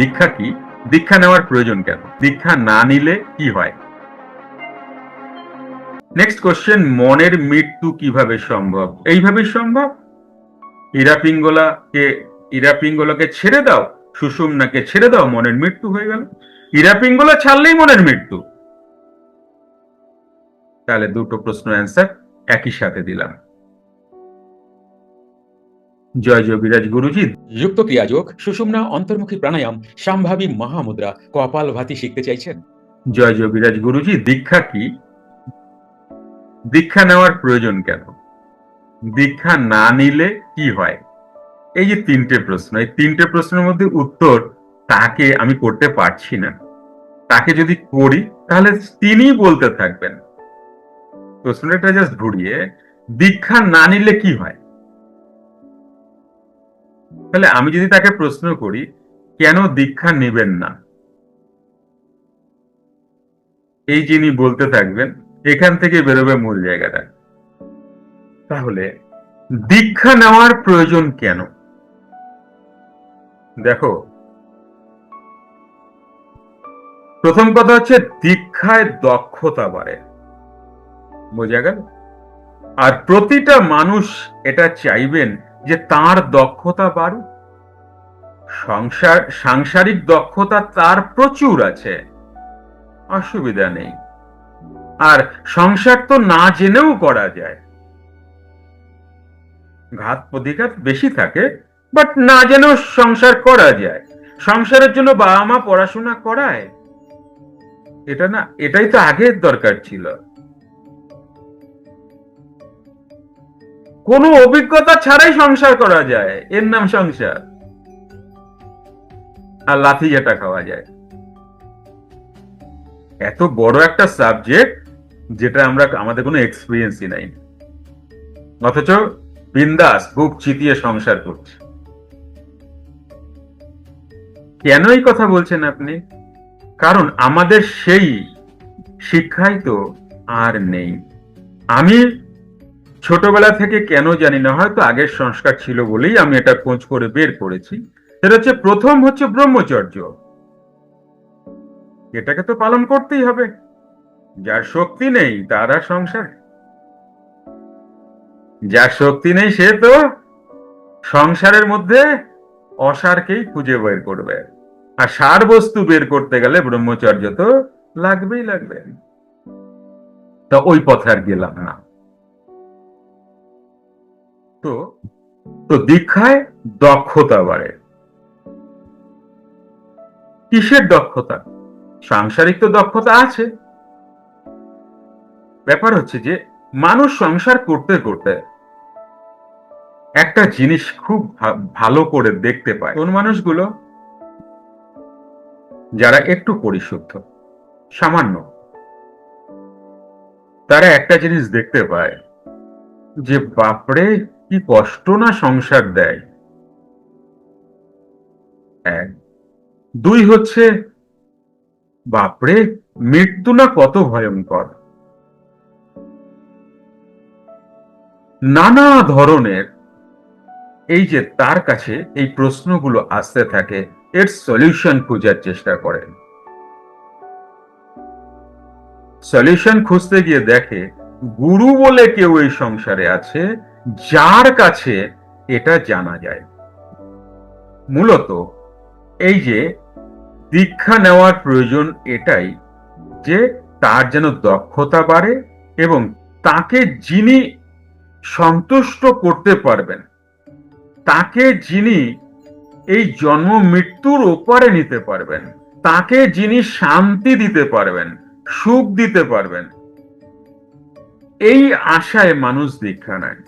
দীক্ষা কি, দীক্ষা নেওয়ার প্রয়োজন কেন, দীক্ষা না নিলে কি হয়। নেক্সট কোশ্চেন, মনের মৃত্যু কিভাবে সম্ভব? এইভাবে সম্ভব। ইরাপিঙ্গলাকে ছেড়ে দাও, সুষুম্নাকে ছেড়ে দাও, মনের মৃত্যু হয়ে গেল। ইরাপিঙ্গলা ছাড়লেই মনের মৃত্যু। তাহলে দুটো প্রশ্ন অ্যান্সার একই সাথে দিলাম। জয় যোগীরাজ গুরুজি। যুক্ত ক্রিয়াযোগ, সুষুম্না অন্তর্মুখী প্রাণায়াম, সম্ভাবী মহামুদ্রা, কপালভাতি শিখতে চাইছেন? জয় যোগীরাজ গুরুজি, দীক্ষা কি, দীক্ষা নেওয়ার প্রয়োজন কেন, দীক্ষা না নিলে কি হয়। এই যে তিনটে প্রশ্ন, এই তিনটে প্রশ্নের মধ্যে উত্তর তাকে আমি করতে পারছি না। তাকে যদি করি তাহলে তিনি বলতে থাকবেন। প্রশ্নটা জাস্ট ঘুরিয়ে, দীক্ষা না নিলে কি হয়। তাহলে আমি যদি তাকে প্রশ্ন করি কেন দীক্ষা নেবেন না, এই যিনি বলতে থাকবেন, এখান থেকে বেরোবে মূল জায়গাটা। তাহলে দীক্ষা নেওয়ার প্রয়োজন কেন? দেখো, প্রথম কথা হচ্ছে দীক্ষায় দক্ষতা বাড়ে, বোঝা গেল। আর প্রতিটা মানুষ এটা চাইবেন যে তার দক্ষতা বাড়ুক। সাংসারিক দক্ষতা তার প্রচুর আছে, অসুবিধা নেই। আর সংসার তো না জেনেও করা যায়, ঘাত প্রতিঘাত বেশি থাকে, বাট না জেনেও সংসার করা যায়। সংসারের জন্য বাবা মা পড়াশোনা করায়, এটা না, এটাই তো আগের দরকার ছিল। কোনো অভিজ্ঞতা ছাড়াই সংসার করা যায়, এর নাম সংসার। আর লাথি যেটা খাওয়া যায়, এত বড় একটা সাবজেক্ট যেটা আমাদের কোনো এক্সপিরিয়েন্সই নাই, অথচ বিন্দাস বুক চিতিয়ে সংসার করছে। কেন এই কথা বলছেন আপনি? কারণ আমাদের সেই শিক্ষাই তো আর নেই। আমি ছোটবেলা থেকে কেন জানি না, হয়তো আগের সংস্কার ছিল বলেই আমি এটা খোঁজ করে বের করেছি। সেটা হচ্ছে, প্রথম হচ্ছে ব্রহ্মচর্য। এটাকে তো পালন করতেই হবে। যার শক্তি নেই তার আর সংসার, যার শক্তি নেই সে তো সংসারের মধ্যে অসারকেই খুঁজে বের করবে। আর সার বস্তু বের করতে গেলে ব্রহ্মচর্য তো লাগবেই লাগবে। তা ওই পথে আর গেলাম না। তো তো দীক্ষায় দক্ষতা বাড়ে। কিসের দক্ষতা? সাংসারিক তো দক্ষতা আছে। ব্যাপার হচ্ছে যে মানুষ সংসার করতে করতে একটা জিনিস খুব ভালো করে দেখতে পায়। কোন মানুষগুলো? যারা একটু পরিশুদ্ধ, সামান্য, তারা একটা জিনিস দেখতে পায় যে বাপরে কি কষ্ট না সংসার দেয়। এক। দুই হচ্ছে, বাপরে মৃত্যু না কত ভয়ঙ্কর। নানা ধরনের এই যে তার কাছে এই প্রশ্নগুলো আসতে থাকে, এর সলিউশন খোঁজার চেষ্টা করেন। সলিউশন খুঁজতে গিয়ে দেখে গুরু বলে কেউ এই সংসারে আছে, যার কাছে এটা জানা যায়। মূলত এই যে দীক্ষা নেওয়ার প্রয়োজন এটাই, যে তার যেন দক্ষতা বাড়ে এবং তাকে যিনি সন্তুষ্ট করতে পারবেন, তাকে যিনি এই জন্ম মৃত্যুর ওপারে নিতে পারবেন, তাকে যিনি শান্তি দিতে পারবেন, সুখ দিতে পারবেন, এই আশায় মানুষ দীক্ষা নেয়।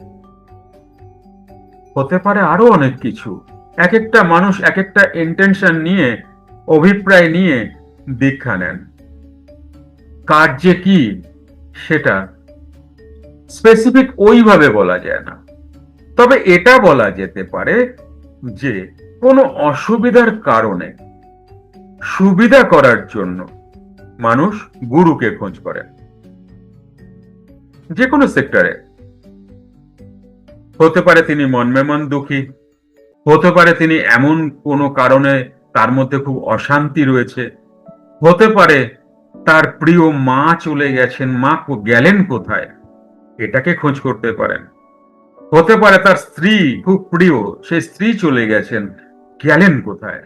হতে পারে আরো অনেক কিছু। এক একটা মানুষ এক একটা ইন্টেনশন নিয়ে, অভিপ্রায় নিয়ে দীক্ষা নেন। কার যে কি সেটা স্পেসিফিক ওইভাবে বলা যায় না। তবে এটা বলা যেতে পারে যে কোনো অসুবিধার কারণে সুবিধা করার জন্য মানুষ গুরুকে খোঁজ করে। যে কোনো সেক্টরে হতে পারে তিনি মন দুঃখী, হতে পারে তিনি এমন কোনো কারণে তার মধ্যে খুব অশান্তি রয়েছে। হতে পারে তার প্রিয় মা চলে গেছেন, মা গেলেন কোথায়, এটাকে খোঁজ করতে পারেন। হতে পারে তার স্ত্রী খুব প্রিয়, সেই স্ত্রী চলে গেছেন, গেলেন কোথায়।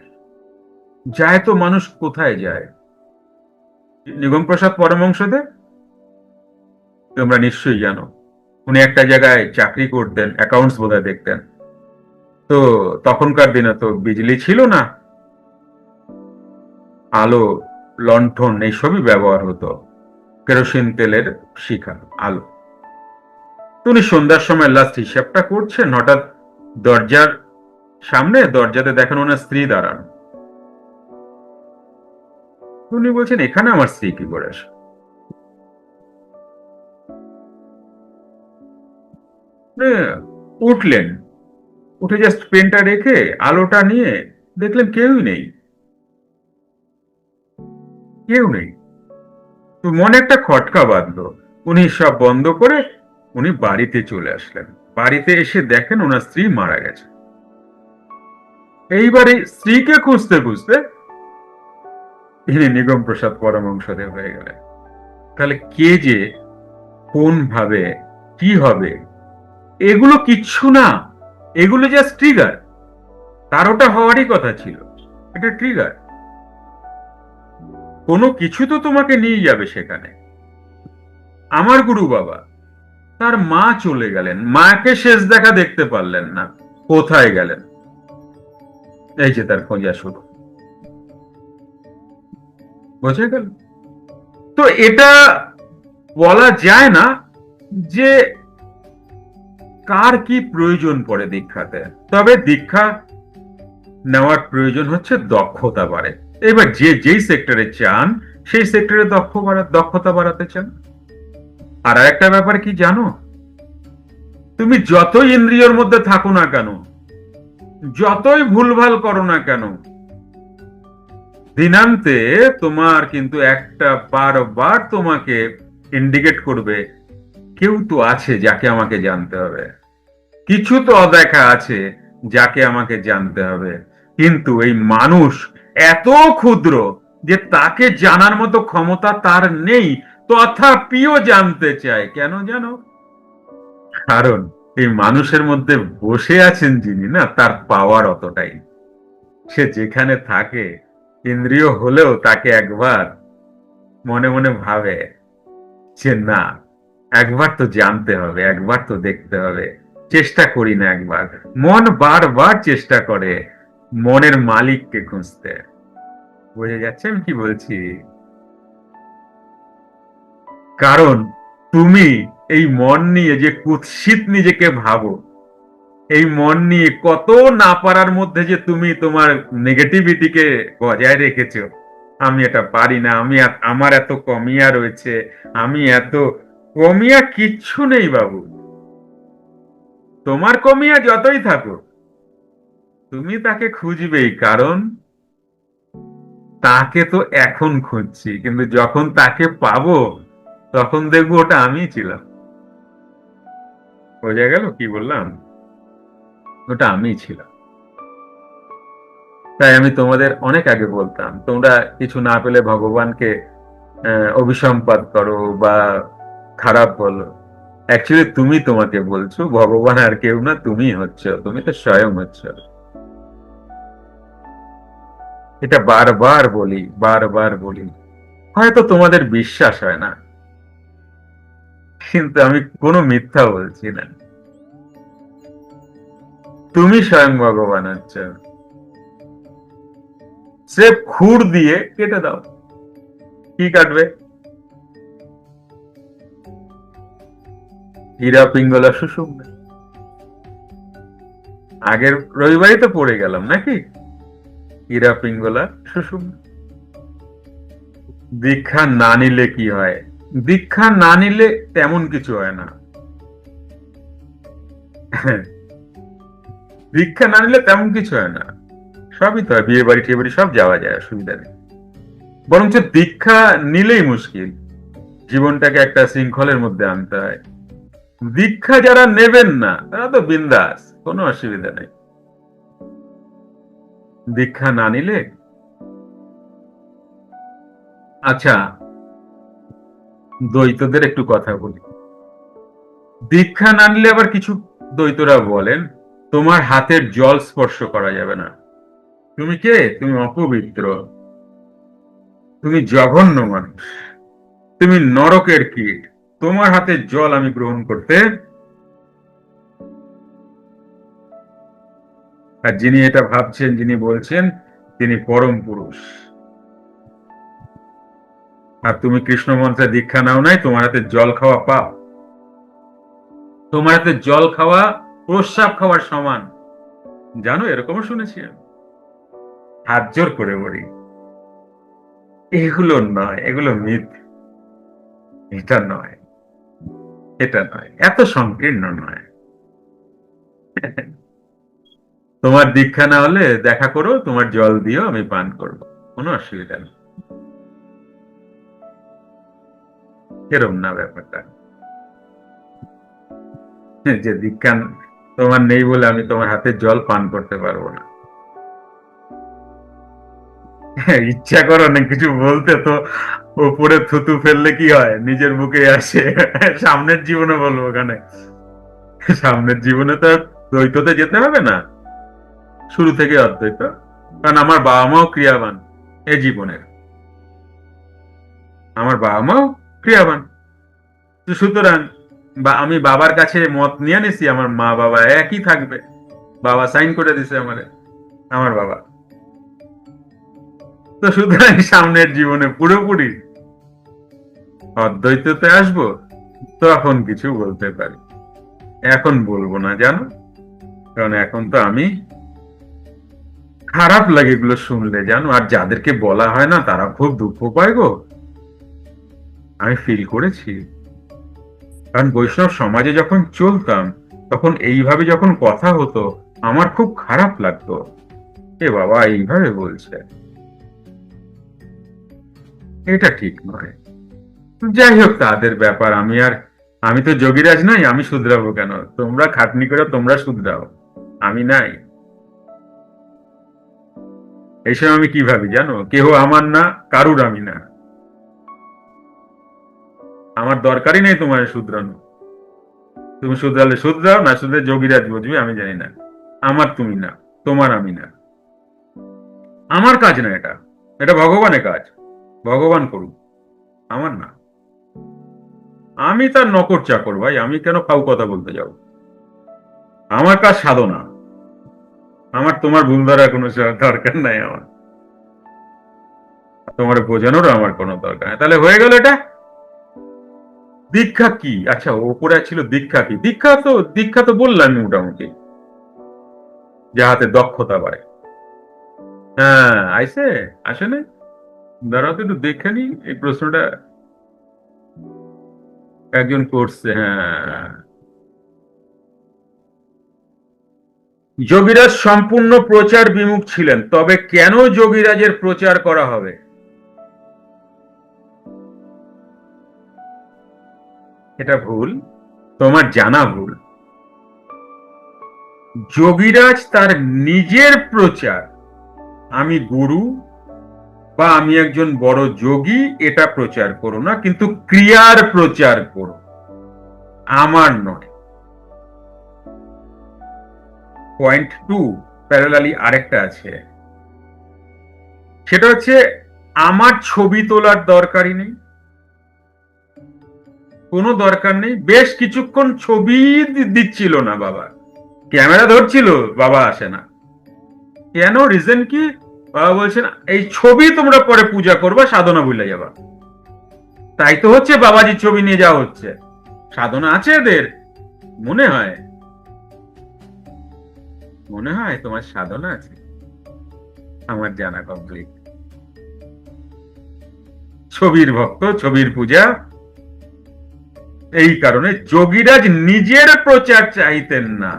যায় তো মানুষ কোথায় যায়? নিগম প্রসাদ পরমহংসদেব তোমরা নিশ্চয়ই জানো, উনি একটা জায়গায় চাকরি করতেন, অ্যাকাউন্টস বোধহয় দেখতেন। তো তখনকার দিনে তো বিজলি ছিল না, আলো, লণ্ঠন এইসবই ব্যবহার হতো, কেরোসিন তেলের শিখা, আলো। তো উনি সন্ধ্যার সময় লাস্ট হিসাবটা করছেন, হঠাৎ দরজার সামনে, দরজাতে দেখেন ওনার স্ত্রী দাঁড়ান। উনি বলছেন, এখানে আমার স্ত্রী কি করে আসে? উনি উঠলেন, উঠে জাস্ট পেনটা রেখে আলোটা নিয়ে দেখলেন কেউই নেই, কেউ নেই। তো মনে একটা খটকা বাঁধলো। উনি সব বন্ধ করে উনি বাড়িতে চলে আসলেন। বাড়িতে এসে দেখেন ওনার স্ত্রী মারা গেছে। এইবারে স্ত্রীকে খুঁজতে খুঁজতে তিনি নিগম প্রসাদ পরমহংসদেব হয়ে গেলেন। তাহলে কে যে কোন ভাবে কি হবে, এগুলো কিচ্ছু না, এগুলো জাস্ট ট্রিগার। তার ওটা হওয়ারই কথা ছিল, এটা ট্রিগার। কোনো কিছু তো তোমাকে নিয়ে যাবে সেখানে। আমার গুরু বাবা, তার মা চলে গেলেন, মাকে শেষ দেখা দেখতে পারলেন না, কোথায় গেলেন? এই যে তার খোঁজা শুরু, বোঝা গেল? তো এটা বলা যায় না যে কার কি প্রয়োজন পড়ে দীক্ষাতে, তবে দীক্ষা নেওয়ার প্রয়োজন হচ্ছে দক্ষতা বাড়ে। এবার যে যেই সেক্টরে চান সেই সেক্টরে দক্ষতা বাড়াতে চান। আর একটা ব্যাপার কি জানো, তুমি যতই ইন্দ্রিয়র মধ্যে থাকো না কেন, যতই ভুলভাল করো না কেন, দিনান্তে তোমার কিন্তু একটা বারবার তোমাকে ইন্ডিকেট করবে, কেউ তো আছে যাকে আমাকে জানতে হবে, কিছু তো অদেখা আছে যাকে আমাকে জানতে হবে। কিন্তু এই মানুষ এত ক্ষুদ্র যে তাকে জানার মতো ক্ষমতা তার নেই, তথাপিও জানতে চায়। কেন জানো? কারণ এই মানুষের মধ্যে বসে আছেন যিনি, না, তার পাওয়ার অতটাই। সে যেখানে থাকে, ইন্দ্রিয় হলেও তাকে একবার মনে মনে ভাবে যে না, একবার তো জানতে হবে, একবার তো দেখতে হবে। চেষ্টা করি না একবার? মন বারবার চেষ্টা করে মনের মালিককে খুঁজতে। বুঝে যাচ্ছে আমি কি বলছি? কারণ তুমি এই মন নিয়ে যে কুৎসিত নিজেকে ভাবো, এই মন নিয়ে কত না পারার মধ্যে যে তুমি তোমার নেগেটিভিটিকে বজায় রেখেছো, আমি এটা পারি না, আমার এত কমিয়া রয়েছে, আমি এত কমিয়া কিচ্ছু নেই বাবু। তোমার কমিয়া যতই থাকুক, তুমি তাকে খুঁজবেই, কারণ তাকে তো এখন খুঁজছি, কিন্তু যখন তাকে পাবো তখন দেখবো ওটা আমি ছিলাম। বোঝা গেল কি বললাম? ওটা আমি ছিলাম। তাই আমি তোমাদের অনেক আগে বলতাম, তোমরা কিছু না পেলে ভগবানকে অভিসম্পাত করো বা খারাপ বলো। অ্যাকচুয়ালি তুমি তোমাকে বলছো, ভগবান আর কেউ না, তুমি হচ্ছ, তুমি তো স্বয়ং হচ্ছ। এটা বারবার বলি, বারবার বলি, হয়তো তোমাদের বিশ্বাস হয় না, কিন্তু আমি কোনো মিথ্যা বলছি না। তুমি স্বয়ং ভগবান হচ্ছ। স্রেফ খুর দিয়ে কেটে দাও, কি কাটবে? হীরা পিঙ্গলা সুষুম্না। আগের রবিবারই তো পড়ে গেলাম নাকি, হীরা পিঙ্গলা সুষুম্না। দীক্ষা না নিলে কি হয়? দীক্ষা না নিলে তেমন কিছু হয় না। দীক্ষা না নিলে তেমন কিছু হয় না, সবই তো হয়, বিয়ে বাড়ি টিয়ে বাড়ি সব যাওয়া যায়, অসুবিধা নেই। বরঞ্চ দীক্ষা নিলেই মুশকিল, জীবনটাকে একটা শৃঙ্খলের মধ্যে আনতে হয়। দীক্ষা যারা নেবেন না তারা তো বিন্দাস, কোনো অসুবিধা নেই। দীক্ষা না নিলে আচ্ছা, দ্বৈতদের একটু কথা বলি। দীক্ষা না নিলে আবার কিছু দ্বৈতরা বলেন তোমার হাতের জল স্পর্শ করা যাবে না। তুমি কে? তুমি অপবিত্র, তুমি জঘন্য মানুষ, তুমি নরকের কীট, তোমার হাতের জল আমি গ্রহণ করতে। আর যিনি এটা ভাবছেন, যিনি বলছেন, তিনি পরম পুরুষ। আর তুমি কৃষ্ণ মন্ত্রে দীক্ষা নাও নাই, তোমার হাতে জল খাওয়া পাপ। তোমার হাতে জল খাওয়া প্রস্রাব খাওয়ার সমান। জানো, এরকমও শুনেছি আমি। হাত জোর করে বলি, এগুলো নয়, এগুলো মিথ। এটা নয়, এটা নয়, এত সংকীর্ণ নয়। তোমার দীক্ষা না হলে দেখা করো, তোমার জল দিও, আমি পান করব, কোনো অসুবিধা নেই। এরম না ব্যাপারটা, যে দীক্ষা তোমার নেই বলে আমি তোমার হাতে জল পান করতে পারবো না। ইচ্ছা করো না কিছু বলতে, তো ওপরে থুতু ফেললে কি হয়, নিজের বুকে আসে। সামনের জীবনে বলবো ওখানে, সামনের জীবনে তো দ্বৈততে যেতে হবে না, শুরু থেকে অদ্বৈত। কারণ আমার বাবা মাও ক্রিয়াবান এ জীবনের, আমার বাবা মাও ক্রিয়াবান। তো সুতরাং আমি বাবার কাছে মত নিয়ে নিছি, আমার মা বাবা একই থাকবে। বাবা সাইন করে দিছে আমারে, আমার বাবা। তো সুতরাং সামনের জীবনে পুরোপুরি অদ্বৈততে আসবো, তখন কিছু বলতে পারি। এখন বলবো না, জানো, কারণ এখন তো আমি, খারাপ লাগে এগুলো শুনলে, জানো। আর যাদেরকে বলা হয় না তারা খুব দুঃখ পায় গো, আমি ফিল করেছি। কারণ বৈষ্ণব সমাজে যখন চলতাম, তখন এইভাবে যখন কথা হতো, আমার খুব খারাপ লাগতো। এ বাবা এইভাবে বলছে, এটা ঠিক নয়। যাই হোক, তাদের ব্যাপার। আমি তো যোগীরাজ নাই, আমি শুধরাবো কেন? তোমরা খাটনি করে তোমরা শুধরাও, আমি নাই। এইসব আমি কি ভাবি জানো, কেহ আমার না, কারুর আমি না। আমার দরকারই নেই তোমার শুধরানো। তুমি শুধরালে শুধরাও, না শুধরে যোগীরাজ বুঝবি, আমি জানি না। আমার তুমি না, তোমার আমি না, আমার কাজ না এটা, এটা ভগবানের কাজ, ভগবান করুক, আমার না। আমি তার নকর চাকর ভাই, আমি কেন ফাউ কথা বলতে যাব? আমার কাজ সাধনা, আমার তোমার ভুল ধরার কোনো দরকার নাই। আমার তোমার বোঝানোরও আমার কোনো দরকার নেই। তাহলে হয়ে গেল এটা। দীক্ষা কি? আচ্ছা, ওপরে ছিল দীক্ষা কি? দীক্ষা তো বললাম মোটামুটি, যাহাতে দক্ষতা বাড়ে। হ্যাঁ, আইসে, আসে না? দাঁড়াও তো একটু দেখে নি এই প্রশ্নটা, একজন করছে। হ্যাঁ, যোগীরাজ সম্পূর্ণ প্রচার বিমুখ ছিলেন, তবে কেন যোগীরাজের প্রচার করা হবে? এটা ভুল, তোমার জানা ভুল। যোগীরাজ তার নিজের প্রচার, আমি গুরু বা আমি একজন বড় যোগী, এটা প্রচার করো না, কিন্তু ক্রিয়ার প্রচার করো, আমার নয়। পয়েন্ট 2 প্যারালালি আরেকটা আছে, সেটা হচ্ছে আমার ছবি তোলার দরকারই নেই, কোনো দরকার নেই। বেশ কিছুক্ষণ ছবি দিচ্ছিল না বাবা, ক্যামেরা ধরছিল, বাবা আসে না কেন? রিজন কি? বাবা বলছেন এই ছবি তোমরা পরে পূজা করবা, সাধনা ভুলে যাবা। তাই তো হচ্ছে, বাবাজির ছবি নিয়ে যাওয়া হচ্ছে। সাধনা আছে এদের? মনে হয়, মনে হয় তোমার সাধনা আছে। আমার জানা কমপ্লিট, ছবির ভক্ত, ছবির পূজা। এই কারণে যোগীরাজ নিজের প্রচার চাইতেন না,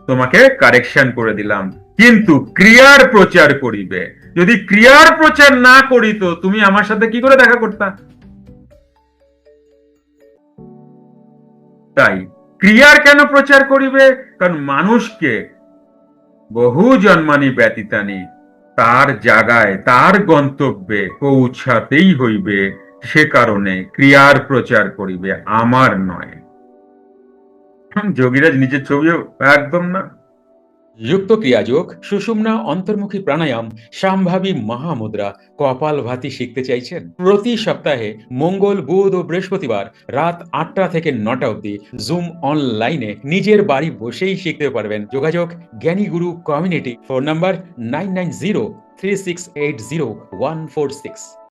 তোমাকে কারেকশন করে দিলাম। কিন্তু ক্রিয়ার প্রচার করিবে। যদি ক্রিয়ার প্রচার না করিত, তুমি আমার সাথে কি করে দেখা করতা? তাই ক্রিয়ার কেন প্রচার করিবে? কারণ মানুষকে বহু জন্মানি ব্যতীতানি তার জায়গায় তার গন্তব্যে পৌঁছাতেই হইবে, সে কারণে ক্রিয়ার প্রচার করিবে, আমার নয়। যোগীরাজ নিজের ছবিও একদম না। যুক্ত ক্রিয়াযোগ, সুষুম্না অন্তর্মুখী প্রাণায়াম, সাম্ভাবী মহামুদ্রা, কপালভাতি শিখতে চাইছেন? প্রতি সপ্তাহে মঙ্গল, বুধ ও বৃহস্পতিবার রাত ৮টা থেকে ৯টা অবধি জুম অনলাইনে নিজের বাড়ি বসেই শিখতে পারবেন। যোগাযোগ জ্ঞানী গুরু কমিউনিটি। Phone number 9903680146।